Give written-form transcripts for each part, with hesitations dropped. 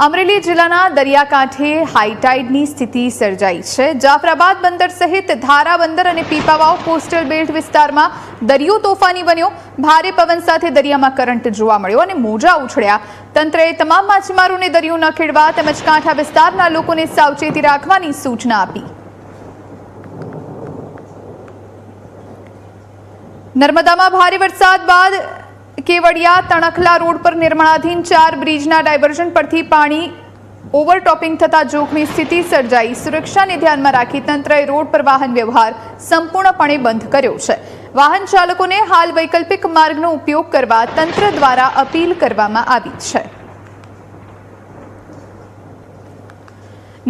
અમરેલી જિલ્લાના દરિયાકાંઠે હાઈટાઈડની સ્થિતિ સર્જાઈ છે। જાફરાબાદ બંદર સહિત ધારા બંદર અને પીપાવાવ કોસ્ટલ બેલ્ટ વિસ્તારમાં દરિયો તોફાની બન્યો। ભારે પવન સાથે દરિયામાં કરંટ જોવા મળ્યો અને મોજા ઉછળ્યા। તંત્રએ તમામ માછીમારોને દરિયો ન ખેડવા તેમજ કાંઠા વિસ્તારના લોકોને સાવચેતી રાખવાની સૂચના આપી। નર્મદામાં ભારે વરસાદ બાદ કેવડિયા તણખલા રોડ પર નિર્માણાધીન 4 બ્રિજના ડાયવર્ઝન પરથી પાણી ઓવરટોપિંગ થતા જોખમી સ્થિતિ સર્જાઈ। સુરક્ષાને ધ્યાનમાં રાખી તંત્રએ રોડ પર વાહન વ્યવહાર સંપૂર્ણપણે બંધ કર્યો છે। વાહન ચાલકોને હાલ વૈકલ્પિક માર્ગનો ઉપયોગ કરવા તંત્ર દ્વારા અપીલ કરવામાં આવી છે।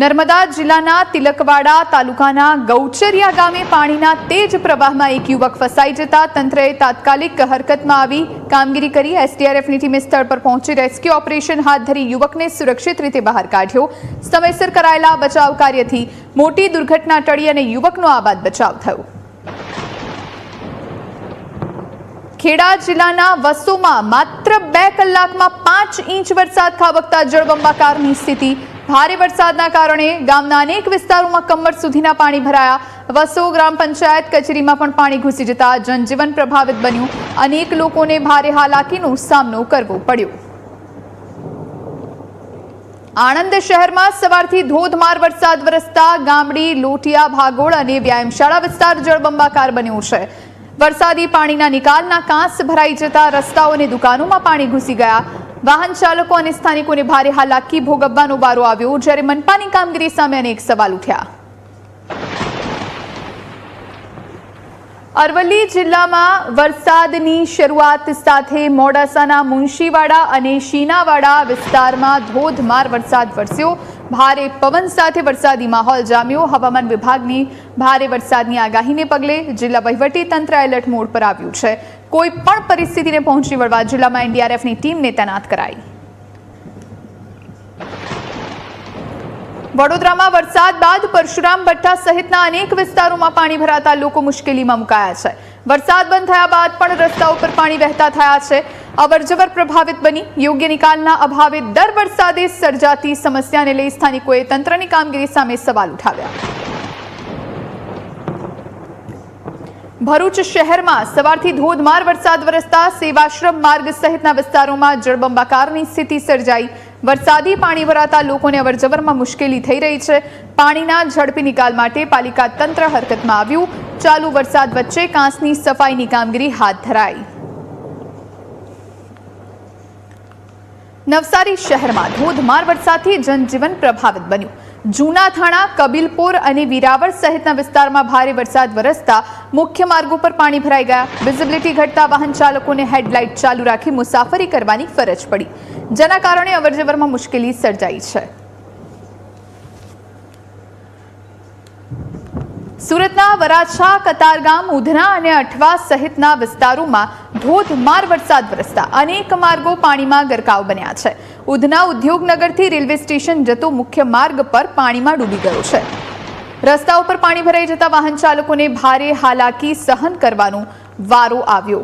નર્મદા જિલ્લાના તિલકવાડા તાલુકાના ગૌચરિયા ગામે પાણીના તેજ પ્રવાહમાં એક યુવક ફસાઈ જતા તંત્રએ તાત્કાલિક હરકતમાં આવી કામગીરી કરી। એસડીઆરએફની ટીમે સ્થળ પર પહોંચી રેસ્ક્યુ ઓપરેશન હાથ ધરી યુવકને સુરક્ષિત રીતે બહાર કાઢ્યો। સમયસર કરાયેલા બચાવ કાર્યથી મોટી દુર્ઘટના ટળી અને યુવકનો આબાદ બચાવ થયો। ખેડા જિલ્લાના વસોમાં માત્ર 2 કલાકમાં 5 ઇંચ વરસાદ ખાબકતા જળબંબાકારની સ્થિતિ। ભારે વરસાદના કારણે ગામના અનેક વિસ્તારોમાં કમર સુધીના પાણી ભરાયા। વસો ગ્રામ પંચાયત કચેરીમાં પણ પાણી ઘૂસી જતા જનજીવન પ્રભાવિત બન્યું। અનેક લોકોને ભારે હાલાકીનો સામનો કરવો પડ્યો। આણંદ શહેરમાં સવારથી ધોધમાર વરસાદ વરસતા ગામડી, લોટિયા, ભાગોળ અને વ્યાયામશાળા વિસ્તાર જળબંબાકાર બન્યો છે। વરસાદી પાણીના નિકાલના કાંસ ભરાઈ જતા રસ્તાઓ અને દુકાનોમાં પાણી ઘૂસી ગયા। વાહન ચાલકો અને સ્થાનિકોને ભારે હાલાકી ભોગવવાનો વારો આવ્યો, જ્યારે મનપાની કામગીરી સામે અનેક સવાલ ઉઠ્યા। અરવલ્લી જિલ્લામાં વરસાદની શરૂઆત સાથે મોડાસાના મુનશીવાડા અને શીનાવાડા વિસ્તારમાં ધોધમાર વરસાદ વરસ્યો। ભારે પવન સાથે વરસાદી માહોલ જામ્યો। હવામાન વિભાગની ભારે વરસાદની આગાહીને પગલે જિલ્લા વહીવટી તંત્ર એલર્ટ મોડ પર આવ્યું છે। કોઈ પણ પરિસ્થિતિને પહોંચી વળવા જિલ્લામાં એનડીઆરએફની ટીમને તૈનાત કરાઈ। વડોદરામાં વરસાદ બાદ પરશુરામ ભઠ્ઠા સહિતના અનેક વિસ્તારોમાં પાણી ભરાતા લોકો મુશ્કેલીમાં મુકાયા છે। વરસાદ બંધ થયા બાદ પણ રસ્તાઓ પર પાણી વહેતા થયા છે। અવરજવર પ્રભાવિત બની। યોગ્ય નિકાલના અભાવે દર વરસાદે સર્જાતી સમસ્યાને લઈ સ્થાનિકોએ તંત્રની કામગીરી સામે સવાલ ઉઠાવ્યા। ભરૂચ શહેરમાં સવારથી ધોધમાર વરસાદ વરસતા સેવાશ્રમ માર્ગ સહિતના વિસ્તારોમાં જળબંબાકારની સ્થિતિ સર્જાઈ। વરસાદી પાણી ભરાતા લોકોને અવરજવરમાં મુશ્કેલી થઈ રહી છે। પાણીના ઝડપી નિકાલ માટે પાલિકા તંત્ર હરકતમાં આવ્યું। ચાલુ વરસાદ વચ્ચે કાંસની સફાઈની કામગીરી હાથ ધરાઈ। નવસારી શહેરમાં ધોધમાર વરસાદથી જનજીવન પ્રભાવિત બન્યું। જૂના થાણા, કબીલપુર અને વિરાવળ સહિતના વિસ્તારમાં ભારે વરસાદ વરસતા મુખ્ય માર્ગો પર પાણી ભરાઈ ગયા। વિઝિબિલિટી ઘટતા વાહન ચાલકોને હેડલાઇટ ચાલુ રાખી મુસાફરી કરવાની ફરજ પડી, જેના કારણે અવરજવરમાં મુશ્કેલી સર્જાઈ છે। સુરતના વરાછા, કતારગામ, ઉધના અને અઠવા સહિતના વિસ્તારોમાં ધોધમાર વરસાદ વરસતા અનેક માર્ગો પાણીમાં ગરકાવ બન્યા છે। ઉધના ઉદ્યોગનગરથી રેલવે સ્ટેશન જતો મુખ્ય માર્ગ પર પાણીમાં ડૂબી ગયો છે। રસ્તા ઉપર પાણી ભરાઈ જતા વાહન ચાલકોને ભારે હાલાકી સહન કરવાનો વારો આવ્યો।